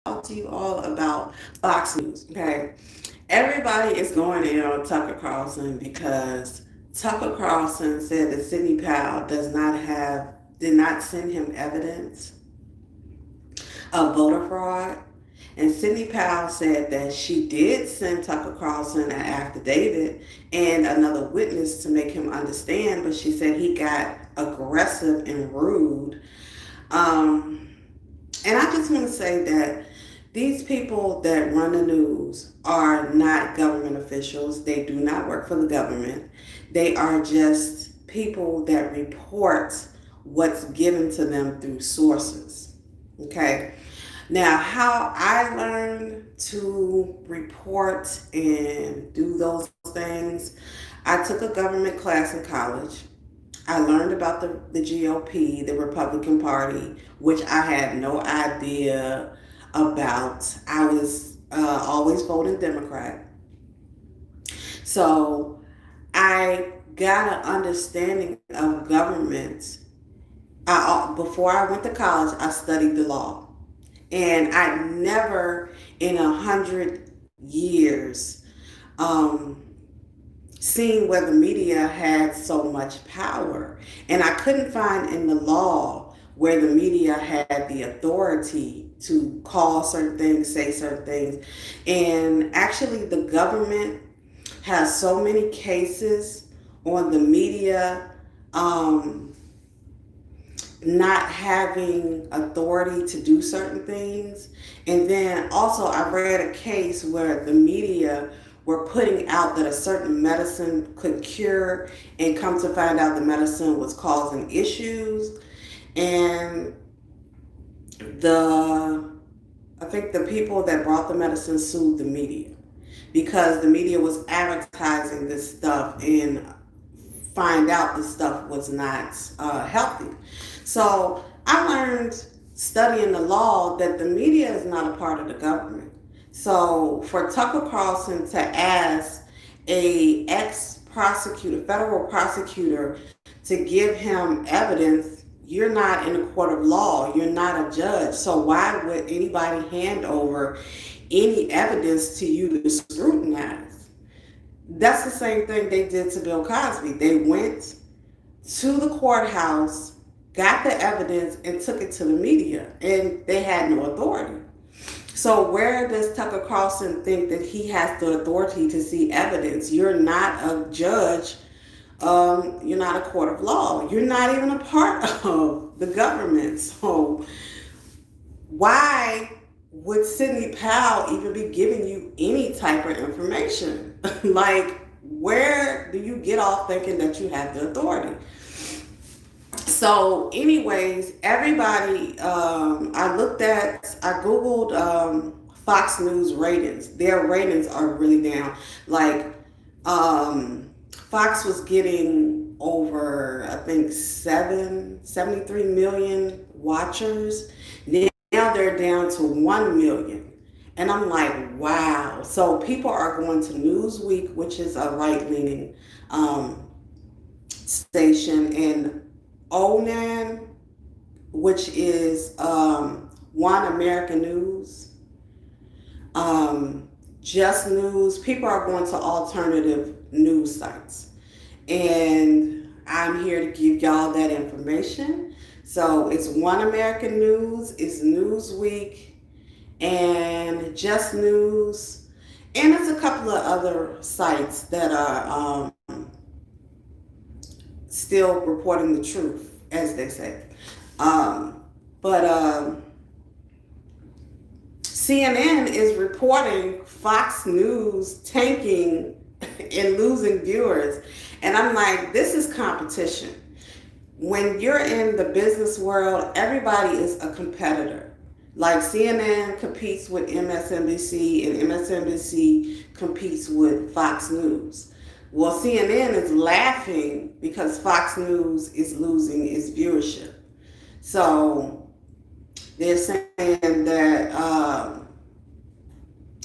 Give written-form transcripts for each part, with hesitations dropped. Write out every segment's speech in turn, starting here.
talk to you all about Fox News. Okay, everybody is going in on Tucker Carlson because Tucker Carlson said that Sidney Powell did not send him evidence of voter fraud. And Sidney Powell said that she did send Tucker Carlson an affidavit and another witness to make him understand, but she said he got aggressive and rude. Um, and I just want to say that these people that run the news are not government officials. They do not work for the government. They are just people that report what's given to them through sources. Okay. Now, how I learned to report and do those things, I took a government class in college. I learned about the GOP, the Republican Party, which I had no idea about. I was always voting Democrat. So I got an understanding of government. Before I went to college, I studied the law. And I never in 100 years um, seen where the media had so much power. And I couldn't find in the law where the media had the authority to call certain things, say certain things. And actually, the government has so many cases on the media. Not having authority to do certain things. And then also, I read a case where the media were putting out that a certain medicine could cure, and come to find out the medicine was causing issues. And the I think the people that brought the medicine sued the media because the media was advertising this stuff and find out the stuff was not healthy. So I learned studying the law that the media is not a part of the government. So for Tucker Carlson to ask a ex-prosecutor, federal prosecutor, to give him evidence, you're not in a court of law. You're not a judge. So why would anybody hand over any evidence to you to scrutinize? That's the same thing they did to Bill Cosby. They went to the courthouse, got the evidence, and took it to the media, and they had no authority. So where does Tucker Carlson think that he has the authority to see evidence? You're not a judge. You're not a court of law. You're not even a part of the government. So why would Sidney Powell even be giving you any type of information? Like, where do you get off thinking that you have the authority? So, anyways, everybody, I Googled Fox News ratings. Their ratings are really down. Like, Fox was getting over, I think, 73 million watchers. Now they're down to 1 million. And I'm like, wow. So people are going to Newsweek, which is a right-leaning station, and Onan, which is One American News, Just News. People are going to alternative news sites. And I'm here to give y'all that information. So it's One American News, it's Newsweek, and Just News, and it's a couple of other sites that are still reporting the truth, as they say. But CNN is reporting Fox News tanking and losing viewers. And I'm like, this is competition. When you're in the business world, everybody is a competitor. Like CNN competes with MSNBC, and MSNBC competes with Fox News. Well, CNN is laughing because Fox News is losing its viewership. So they're saying that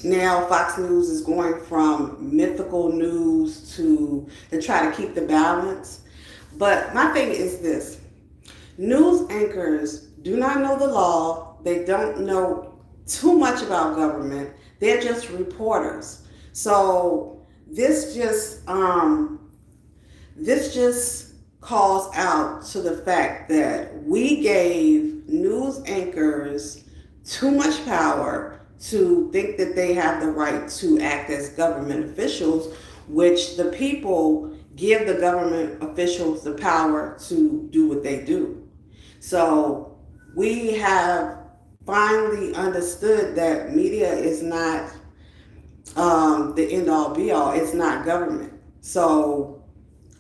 now Fox News is going from mythical news to try to keep the balance. But my thing is this: news anchors do not know the law. They don't know too much about government. They're just reporters. So this just this just calls out to the fact that we gave news anchors too much power to think that they have the right to act as government officials, which the people give the government officials the power to do what they do. So we have finally understood that media is not the end all be all. It's not government. So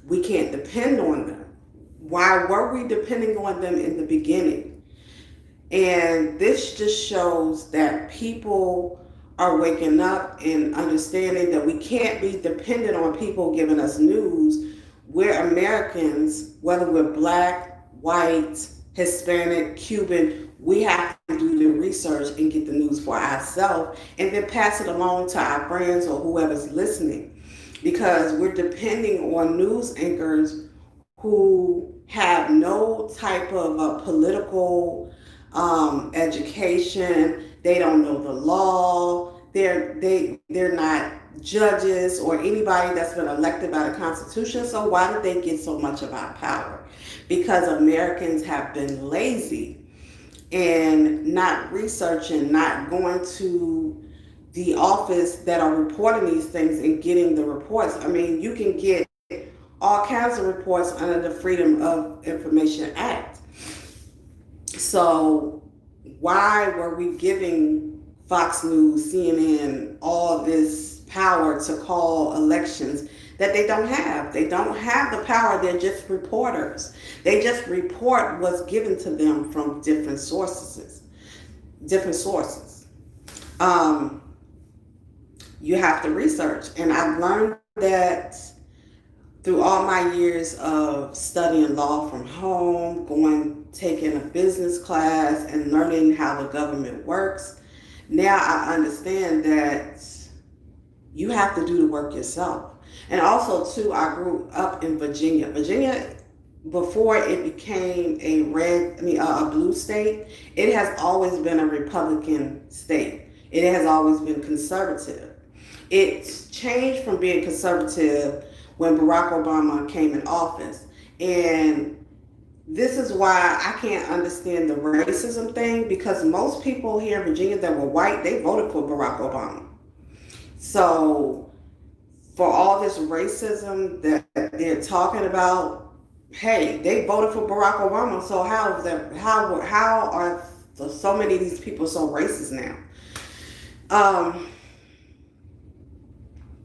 we can't depend on them. Why were we depending on them in the beginning? And this just shows that people are waking up and understanding that we can't be dependent on people giving us news. We're Americans, whether we're black, white, Hispanic, Cuban, we have to do the research and get the news for ourselves and then pass it along to our friends or whoever's listening, because we're depending on news anchors who have no type of political education. They don't know the law. They're not judges or anybody that's been elected by the Constitution. So why did they get so much of our power? Because Americans have been lazy and not researching, not going to the office that are reporting these things and getting the reports. I mean, you can get all kinds of reports under the Freedom of Information Act. So why were we giving Fox News, CNN, all this power to call elections that they don't have? They don't have the power. They're just reporters. They just report what's given to them from different sources. Different sources. You have to research, and I've learned that through all my years of studying law from home, taking a business class and learning how the government works. Now I understand that you have to do the work yourself. And also too, I grew up in Virginia. Virginia, before it became a blue state, it has always been a Republican state. It has always been conservative. It's changed from being conservative when Barack Obama came in office. And this is why I can't understand the racism thing, because most people here in Virginia that were white, they voted for Barack Obama. So for all this racism that they're talking about, hey, they voted for Barack Obama. So how is that? How are so many of these people so racist now?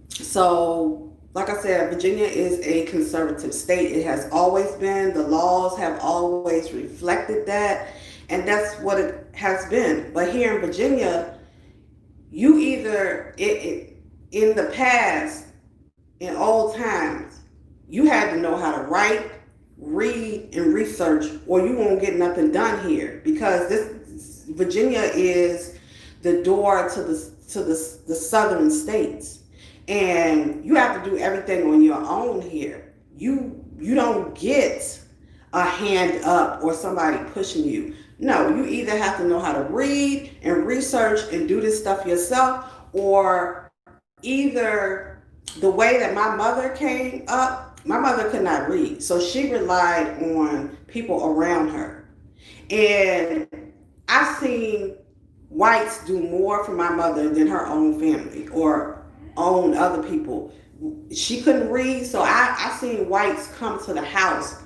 So like I said, Virginia is a conservative state. It has always been. The laws have always reflected that, and that's what it has been. But here in Virginia, you either in the past, in old times, you had to know how to write, read, and research, or you won't get nothing done here, because this Virginia is the door to the southern states. And you have to do everything on your own here. You don't get a hand up or somebody pushing you. No, you either have to know how to read and research and do this stuff yourself, or either the way that my mother came up, my mother could not read. So she relied on people around her. And I've seen whites do more for my mother than her own family or own other people. She couldn't read, so I seen whites come to the house,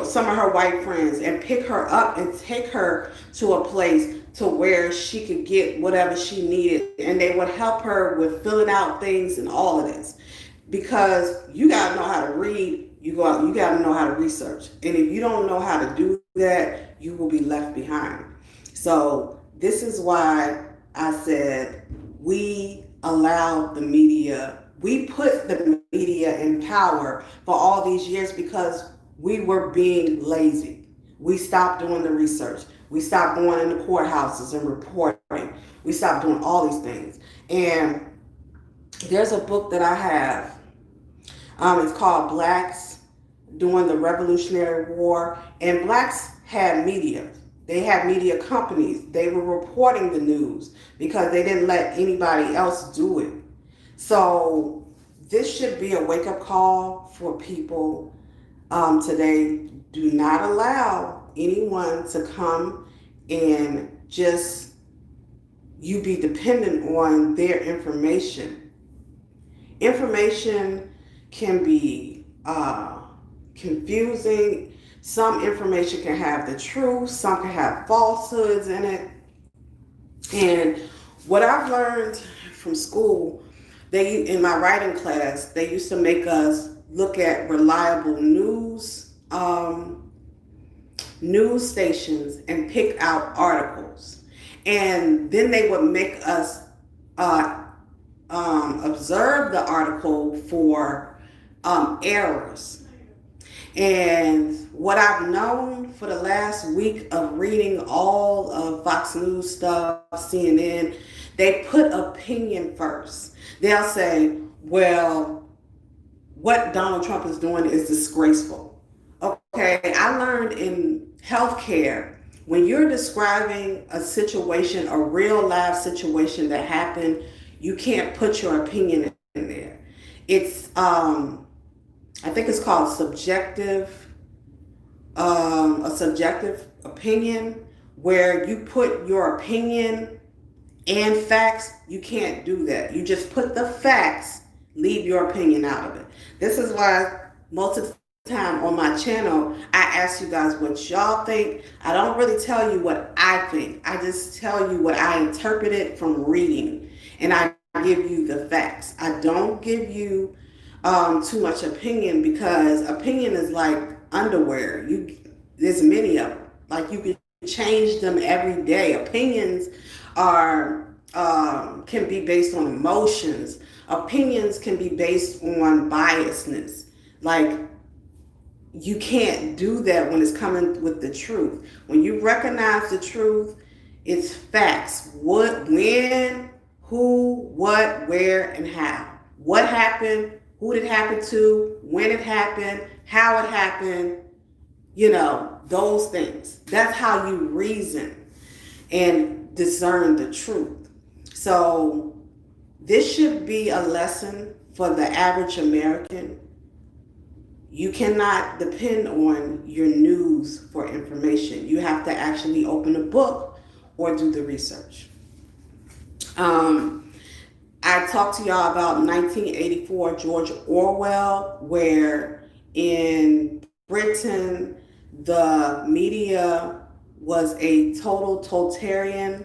some of her white friends, and pick her up and take her to a place to where she could get whatever she needed, and they would help her with filling out things and all of this. Because you gotta know how to read, you gotta know how to research. And if you don't know how to do that, you will be left behind. So this is why I said we allowed the media, we put the media in power for all these years because we were being lazy. We stopped doing the research. We stopped going in the courthouses and reporting. We stopped doing all these things. And there's a book that I have. It's called Blacks During the Revolutionary War. And blacks had media. They had media companies. They were reporting the news because they didn't let anybody else do it. So this should be a wake up call for people today. Do not allow anyone to come and just you be dependent on their information. Information can be confusing. Some information can have the truth, some can have falsehoods in it. And what I've learned from school, they in my writing class, they used to make us look at reliable news stations and pick out articles, and then they would make us uh, observe the article for errors. And what I've known for the last week of reading all of Fox News stuff, CNN, they put opinion first. They'll say, well, what Donald Trump is doing is disgraceful. Okay, I learned in healthcare, when you're describing a situation, a real life situation that happened, you can't put your opinion in there. It's I think it's called a subjective opinion, where you put your opinion and facts. You can't do that. You just put the facts, leave your opinion out of it. This is why most of the time on my channel, I ask you guys what y'all think. I don't really tell you what I think. I just tell you what I interpreted from reading, and I give you the facts. I don't give you too much opinion, because opinion is like underwear. There's many of them. Like, you can change them every day. Opinions are can be based on emotions. Opinions can be based on biasness. Like, you can't do that when it's coming with the truth. When you recognize the truth, it's facts. What, when, who, what, where, and how. What happened, who did it happen to, when it happened, how it happened, those things. That's how you reason and discern the truth. So this should be a lesson for the average American. You cannot depend on your news for information. You have to actually open a book or do the research. I talked to y'all about 1984, George Orwell, where in Britain, the media was a total totalitarian,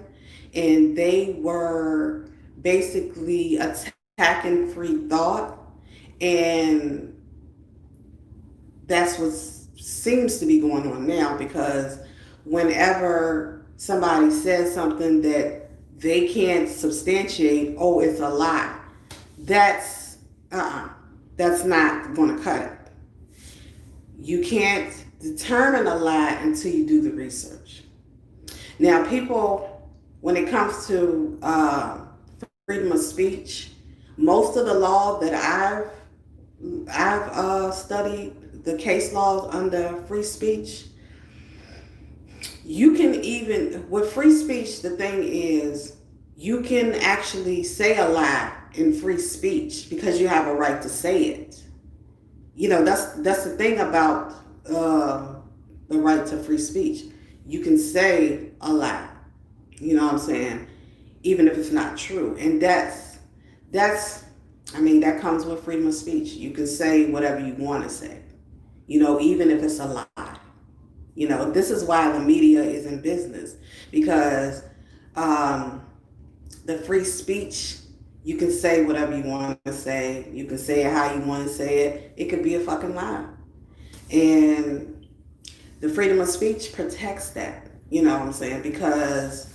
and they were basically attacking free thought. And that's what seems to be going on now, because whenever somebody says something that they can't substantiate, oh, it's a lie. That's not going to cut it. You can't determine a lie until you do the research. Now, people, when it comes to freedom of speech, most of the law that I've studied, the case laws under free speech, you can even, with free speech, the thing is, you can actually say a lie in free speech because you have a right to say it. That's the thing about the right to free speech. You can say a lie, you know what I'm saying, even if it's not true. And that comes with freedom of speech. You can say whatever you want to say, even if it's a lie. This is why the media is in business, because the free speech, you can say whatever you want to say. You can say it how you want to say it. It could be a fucking lie. And the freedom of speech protects that, you know what I'm saying? Because,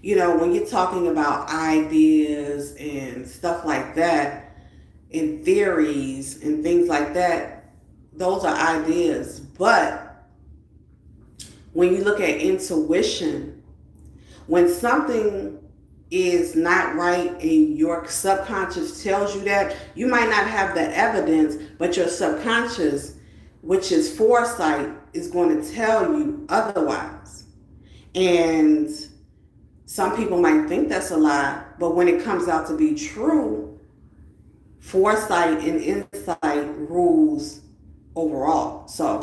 when you're talking about ideas and stuff like that, and theories and things like that, those are ideas. But when you look at intuition, when something is not right and your subconscious tells you that, you might not have the evidence, but your subconscious, which is foresight, is going to tell you otherwise. And some people might think that's a lie, but when it comes out to be true, foresight and insight rules overall. So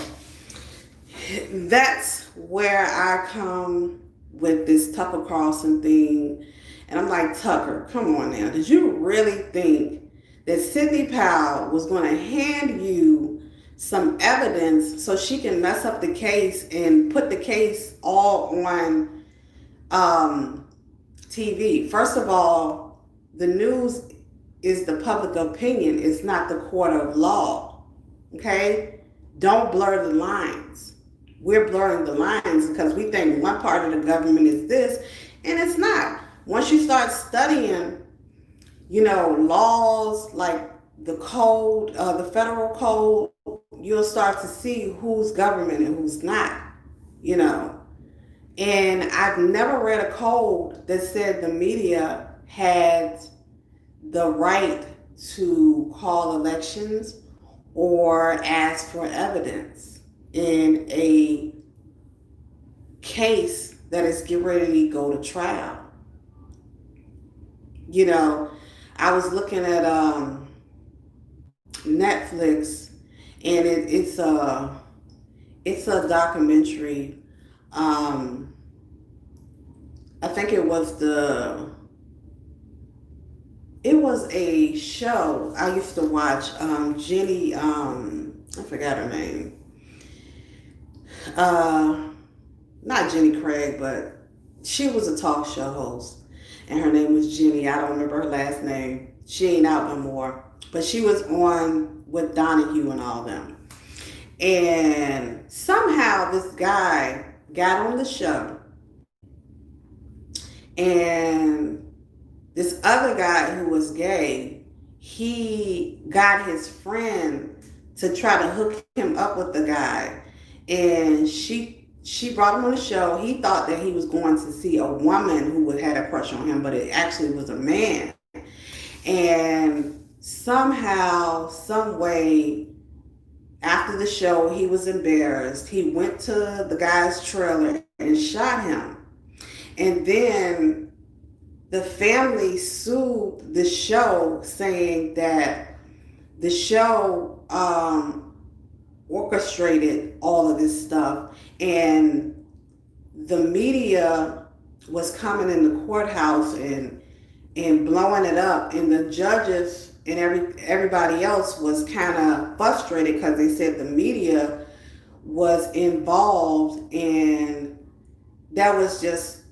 that's where I come with this Tucker Carlson thing. And I'm like, Tucker, come on now. Did you really think that Sidney Powell was going to hand you some evidence so she can mess up the case and put the case all on TV? First of all, the news is the public opinion. It's not the court of law. Okay? Don't blur the lines. We're blurring the lines because we think one part of the government is this, and it's not. Once you start studying, laws like the code, the federal code, you'll start to see who's government and who's not, you know. And I've never read a code that said the media had the right to call elections or ask for evidence in a case that is getting ready to go to trial. I was looking at Netflix, and it's a documentary. I think it was a show I used to watch. Jenny, I forgot her name. Not Jenny Craig, but she was a talk show host, and her name was Jenny. I don't remember her last name. She ain't out no more, but she was on with Donahue and all them. And somehow this guy got on the show, and this other guy who was gay, he got his friend to try to hook him up with the guy, and she brought him on the show. He thought that he was going to see a woman who had a crush on him, but it actually was a man. And somehow, some way, after the show, he was embarrassed. He went to the guy's trailer and shot him. And then the family sued the show, saying that the show orchestrated all of this stuff, and the media was coming in the courthouse and blowing it up, and the judges and everybody else was kind of frustrated because they said the media was involved, and that was just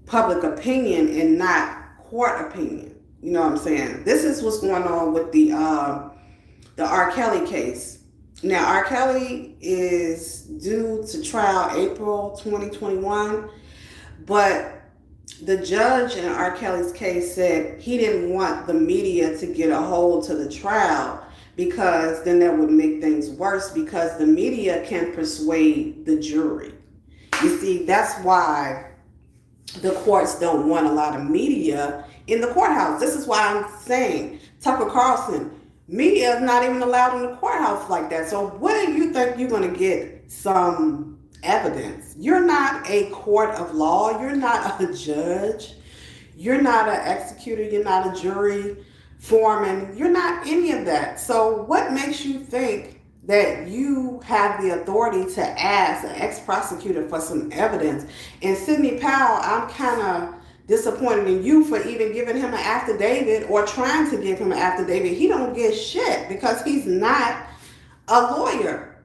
public opinion and not court opinion. You know what I'm saying? This is what's going on with the R. Kelly case. Now, R. Kelly is due to trial April 2021, but the judge in R. Kelly's case said he didn't want the media to get a hold to the trial, because then that would make things worse, because the media can persuade the jury. You see, that's why the courts don't want a lot of media in the courthouse. This is why I'm saying, Tucker Carlson, media is not even allowed in the courthouse like that. So what do you think you're going to get some evidence? You're not a court of law. You're not a judge. You're not an executor. You're not a jury foreman. You're not any of that. So what makes you think that you have the authority to ask an ex-prosecutor for some evidence? And Sidney Powell, I'm kind of disappointed in you for even giving him an affidavit or trying to give him an affidavit. He don't get shit because he's not a lawyer.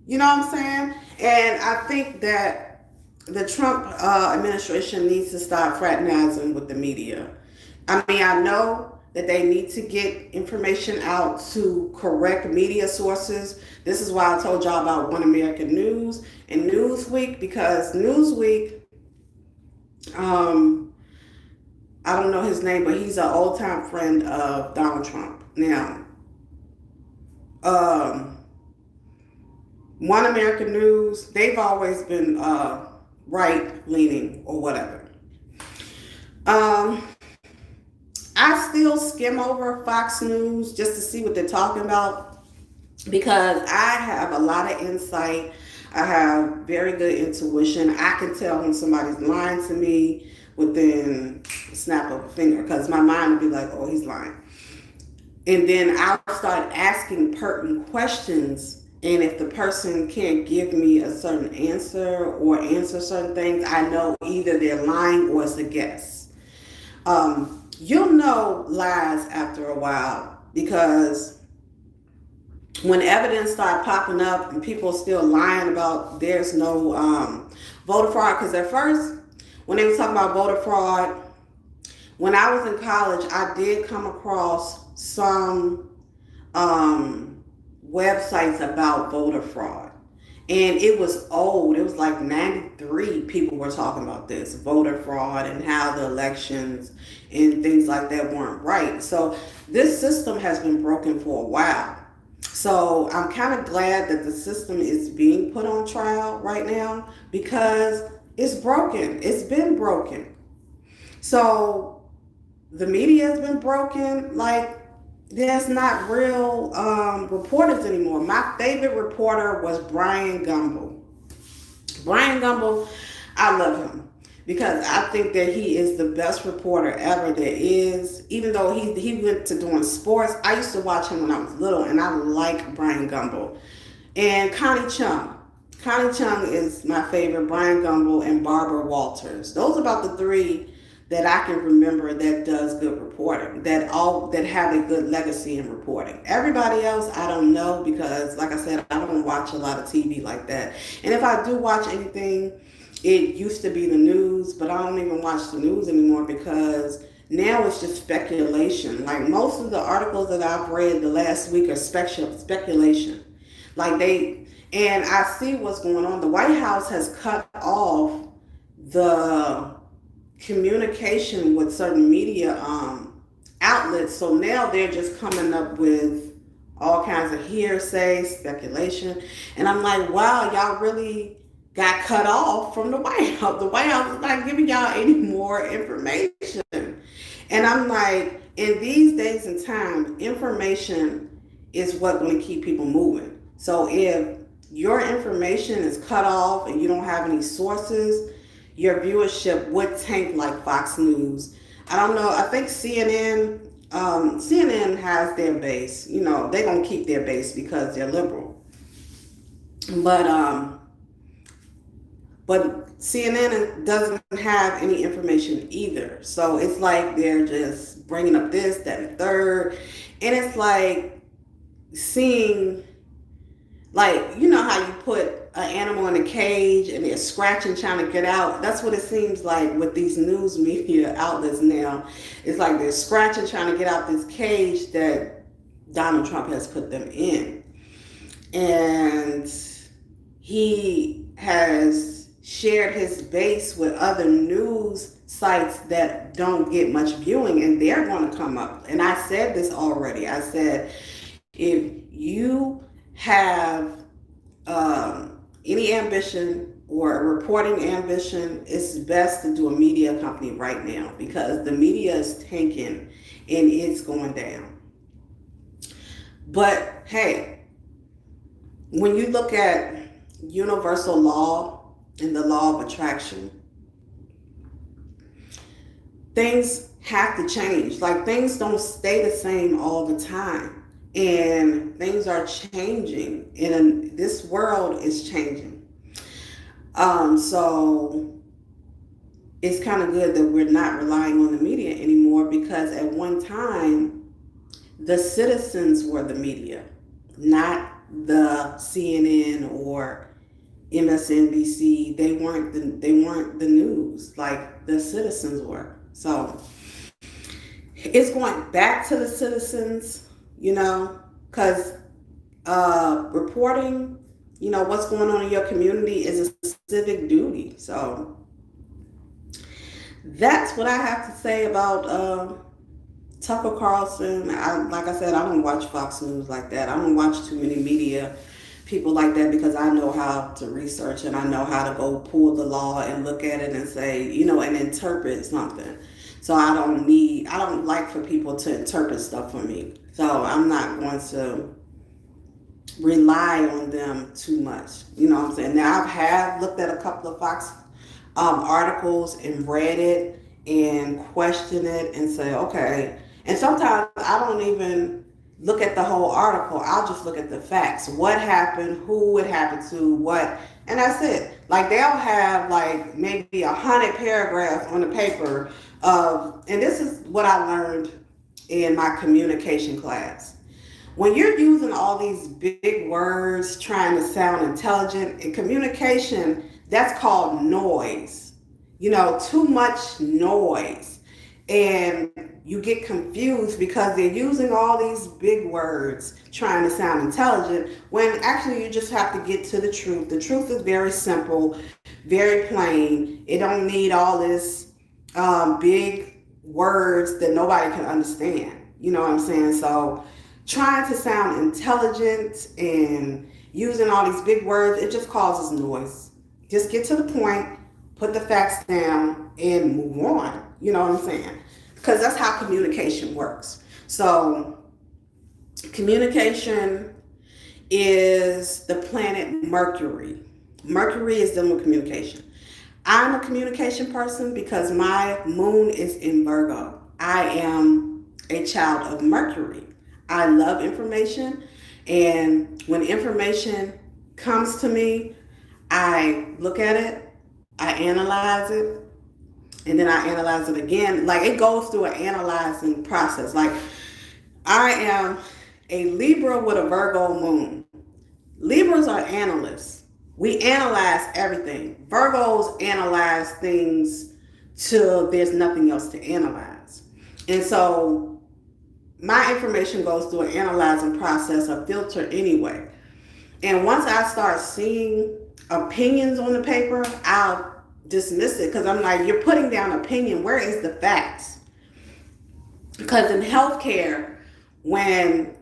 You know what I'm saying? And I think that the Trump administration needs to stop fraternizing with the media. I mean, I know that they need to get information out to correct media sources. This is why I told y'all about One American News and Newsweek, because Newsweek, I don't know his name, but he's an old-time friend of Donald Trump. Now, One American News, they've always been right-leaning or whatever. I still skim over Fox News just to see what they're talking about, because I have a lot of insight. I have very good intuition. I can tell when somebody's lying to me within a snap of a finger because my mind will be like, oh, he's lying. And then I'll start asking pertinent questions. And if the person can't give me a certain answer or answer certain things, I know either they're lying or it's a guess. You'll know lies after a while because when evidence started popping up and people still lying about there's no voter fraud, because at first when they were talking about voter fraud, when I was in college, I did come across some websites about voter fraud. And it was old. It was like 93 people were talking about this voter fraud and how the elections and things like that weren't right. So this system has been broken for a while. So I'm kind of glad that the system is being put on trial right now because it's broken. It's been broken. So the media has been broken. Like, there's not real reporters anymore. My favorite reporter was Brian Gumble. Brian Gumble, I love him because I think that he is the best reporter ever there is. Even though he went to doing sports, I used to watch him when I was little, and I like Brian Gumble. And Connie Chung. Connie Chung is my favorite. Brian Gumble and Barbara Walters. Those are about the three that I can remember that does good reporting, that have a good legacy in reporting. Everybody else, I don't know because, like I said, I don't watch a lot of TV like that. And if I do watch anything, it used to be the news, but I don't even watch the news anymore because now it's just speculation. Like most of the articles that I've read the last week are speculation. And I see what's going on. The White House has cut off the communication with certain media outlets. So now they're just coming up with all kinds of hearsay, speculation. And I'm like, wow, y'all really got cut off from the White House. The White House is not giving y'all any more information. And I'm like, in these days and time, information is what's going to keep people moving. So if your information is cut off and you don't have any sources, your viewership would tank like Fox News. I don't know. I think CNN has their base. You know, they're gonna keep their base because they're liberal. But CNN doesn't have any information either. So it's like they're just bringing up this, that, and third, and it's like seeing, like, you know how you put an animal in a cage and they're scratching trying to get out. That's what it seems like with these news media outlets now. It's like they're scratching trying to get out this cage that Donald Trump has put them in. And he has shared his base with other news sites that don't get much viewing, and they're going to come up. And I said this already. I said, if you have any ambition or a reporting ambition, it's best to do a media company right now because the media is tanking and it's going down. But hey, when you look at universal law and the law of attraction, things have to change. Like, things don't stay the same all the time. And things are changing, and this world is changing. So it's kind of good that we're not relying on the media anymore because at one time, the citizens were the media, not the CNN or MSNBC. They weren't the news like the citizens were. So it's going back to the citizens. You know, because reporting, you know, what's going on in your community is a civic duty. So that's what I have to say about Tucker Carlson. Like I said, I don't watch Fox News like that. I don't watch too many media people like that because I know how to research and I know how to go pull the law and look at it and say, you know, and interpret something. So I don't like for people to interpret stuff for me. So I'm not going to rely on them too much. You know what I'm saying? Now I have looked at a couple of Fox articles and read it and question it and say, okay. And sometimes I don't even look at the whole article. I'll just look at the facts. What happened, who it happened to, what, and that's it. Like they'll have like maybe 100 paragraphs on the paper of, and this is what I learned in my communication class. When you're using all these big words trying to sound intelligent in communication, that's called noise. You know, too much noise. And you get confused because they're using all these big words trying to sound intelligent when actually you just have to get to the truth. The truth is very simple, very plain. It don't need all this big words that nobody can understand. You know what I'm saying? So trying to sound intelligent and using all these big words, it just causes noise. Just get to the point, put the facts down, and move on. You know what I'm saying? Because that's how communication works. So communication is the planet Mercury. Mercury is dealing with communication. I'm a communication person because my moon is in Virgo. I am a child of Mercury. I love information, and when information comes to me, I look at it, I analyze it, and then I analyze it again. Like it goes through an analyzing process. Like I am a Libra with a Virgo moon. Libras are analysts. We analyze everything. Virgos analyze things till there's nothing else to analyze. And so my information goes through an analyzing process, a filter anyway. And once I start seeing opinions on the paper, I'll dismiss it because I'm like, you're putting down opinion. Where is the facts? Because in healthcare, when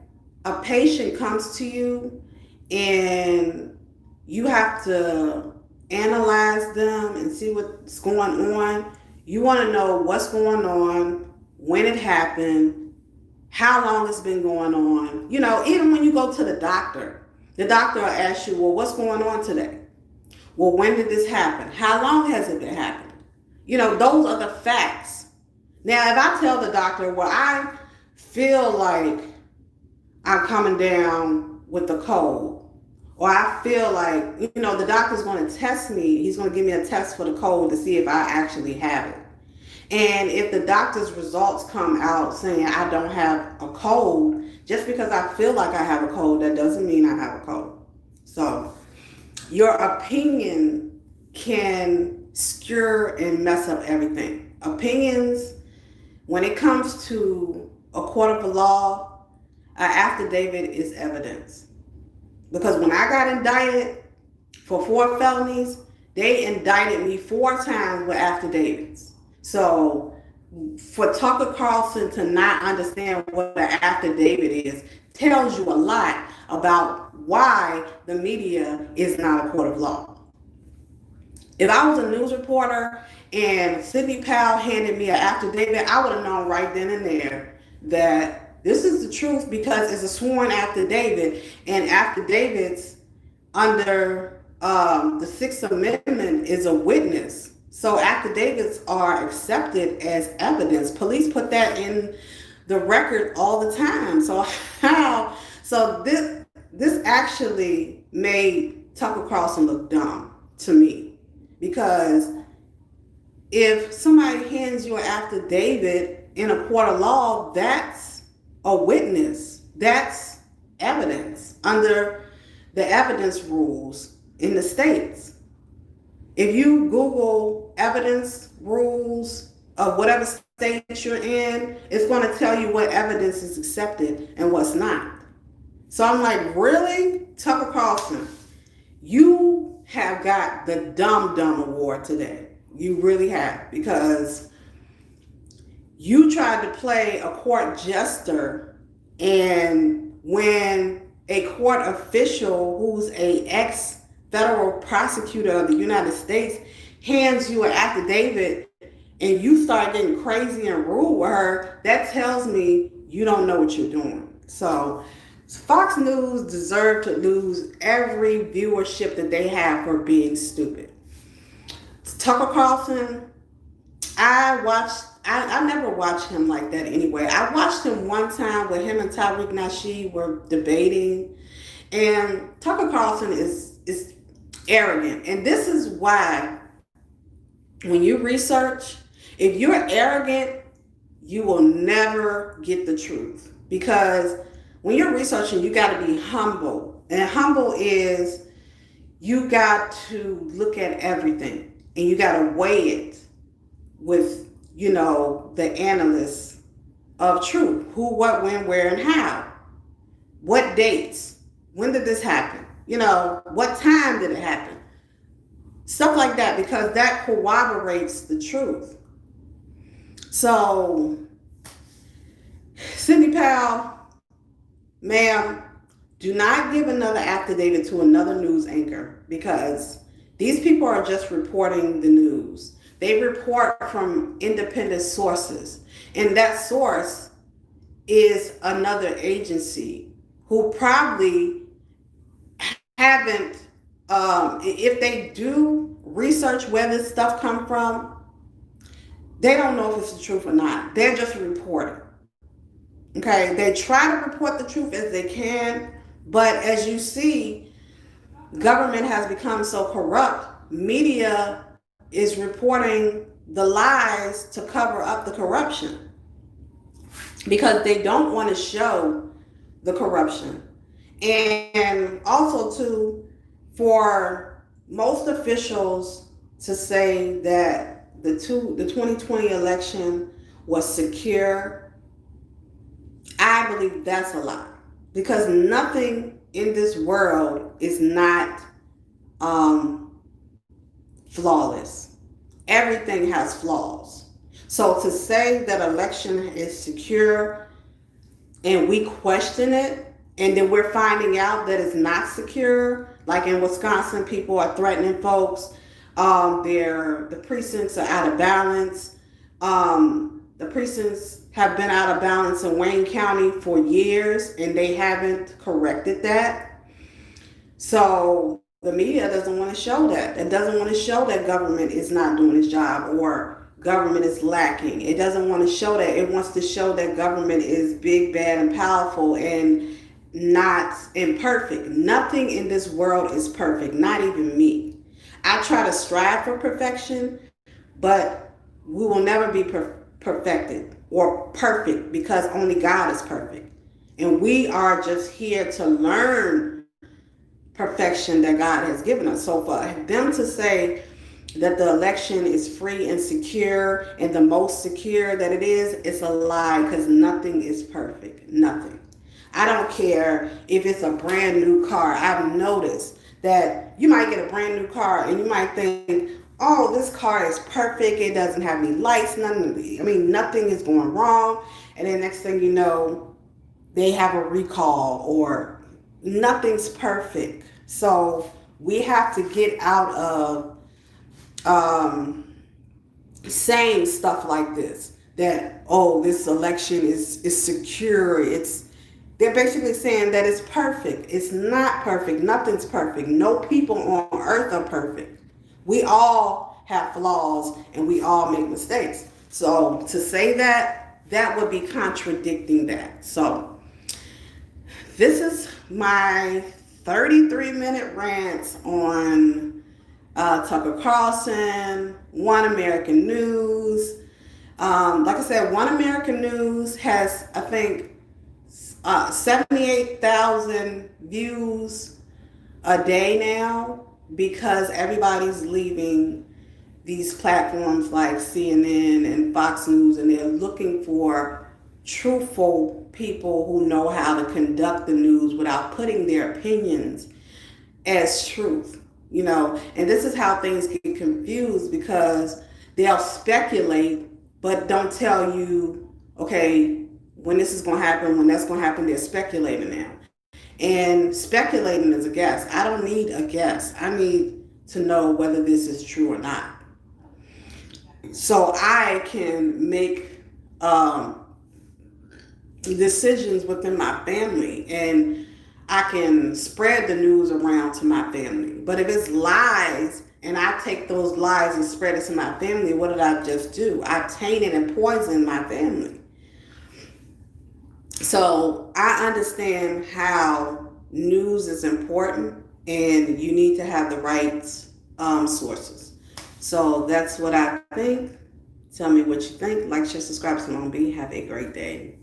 a patient comes to you and you have to analyze them and see what's going on, you want to know what's going on, when it happened, how long it's been going on. You know, even when you go to the doctor will ask you, well, what's going on today? Well, when did this happen? How long has it been happening? You know, those are the facts. Now, if I tell the doctor, well, I feel like I'm coming down with the cold, or I feel like, you know, the doctor's going to test me. He's going to give me a test for the cold to see if I actually have it. And if the doctor's results come out saying I don't have a cold, just because I feel like I have a cold, that doesn't mean I have a cold. So your opinion can skewer and mess up everything. Opinions, when it comes to a court of law, an affidavit is evidence. Because when I got indicted for 4 felonies, they indicted me 4 times with affidavits. So for Tucker Carlson to not understand what an affidavit is tells you a lot about why the media is not a court of law. If I was a news reporter and Sidney Powell handed me an affidavit, I would have known right then and there that this is the truth because it's a sworn affidavit, and affidavits under the Sixth Amendment is a witness. So affidavits are accepted as evidence. Police put that in the record all the time. So this actually made Tucker Carlson look dumb to me, because if somebody hands you an affidavit in a court of law, that's a witness. That's evidence under the evidence rules in the states. If you Google evidence rules of whatever state you're in, it's going to tell you what evidence is accepted and what's not. So I'm like, really? Tucker Carlson, you have got the dumb award today. You really have, because you tried to play a court jester, and when a court official who's a ex-federal prosecutor of the United States hands you an affidavit and you start getting crazy and rude with her, that tells me you don't know what you're doing. So Fox News deserved to lose every viewership that they have for being stupid. Tucker Carlson, I never watched him like that anyway. I watched him one time where him and Tariq Nasheed were debating, and Tucker Carlson is arrogant. And this is why when you research, if you're arrogant, you will never get the truth. Because when you're researching, you got to be humble. And humble is you got to look at everything and you got to weigh it with, the analysts of truth. Who, what, when, where, and how. What dates? When did this happen? What time did it happen? Stuff like that, because that corroborates the truth. So, Sidney Powell, ma'am, do not give another affidavit to another news anchor, because these people are just reporting the news. They report from independent sources, and that source is another agency who probably haven't, if they do research where this stuff come from, they don't know if it's the truth or not. They're just reporting. Okay, they try to report the truth as they can, but as you see, government has become so corrupt. Media is reporting the lies to cover up the corruption because they don't want to show the corruption. And also, too, for most officials to say that the 2020 election was secure, I believe that's a lie, because nothing in this world is not flawless. Everything has flaws. So to say that election is secure and we question it, and then we're finding out that it's not secure, like in Wisconsin, people are threatening folks. The precincts are out of balance. The precincts have been out of balance in Wayne County for years, and they haven't corrected that. So the media doesn't want to show that. It doesn't want to show that government is not doing its job or government is lacking. It doesn't want to show that. It wants to show that government is big, bad, and powerful and not imperfect. Nothing in this world is perfect, not even me. I try to strive for perfection, but we will never be perfected or perfect, because only God is perfect. And we are just here to learn perfection that God has given us. So for them to say that the election is free and secure and the most secure that it is, it's a lie, because nothing is perfect. Nothing. I don't care if it's a brand new car. I've noticed that you might get a brand new car and you might think, oh, this car is perfect. It doesn't have any lights, nothing is going wrong. And then next thing you know, they have a recall or nothing's perfect. So we have to get out of saying stuff like this, that, oh, this election is secure. They're basically saying that it's perfect. It's not perfect. Nothing's perfect. No people on earth are perfect. We all have flaws and we all make mistakes. So to say that would be contradicting that. So this is my 33-minute rant on Tucker Carlson, One American News. Like I said, One American News has, I think, 78,000 views a day now, because everybody's leaving these platforms like CNN and Fox News, and they're looking for truthful people who know how to conduct the news without putting their opinions as truth, and this is how things get confused, because they'll speculate but don't tell you, okay, when this is going to happen, when that's going to happen. They're speculating now. And speculating is a guess. I don't need a guess. I need to know whether this is true or not, so I can make decisions within my family, and I can spread the news around to my family. But if it's lies and I take those lies and spread it to my family, what did I just do? I tainted and poisoned my family. So I understand how news is important and you need to have the right sources. So that's what I think. Tell me what you think. Like, share, subscribe, Simone B. Have a great day.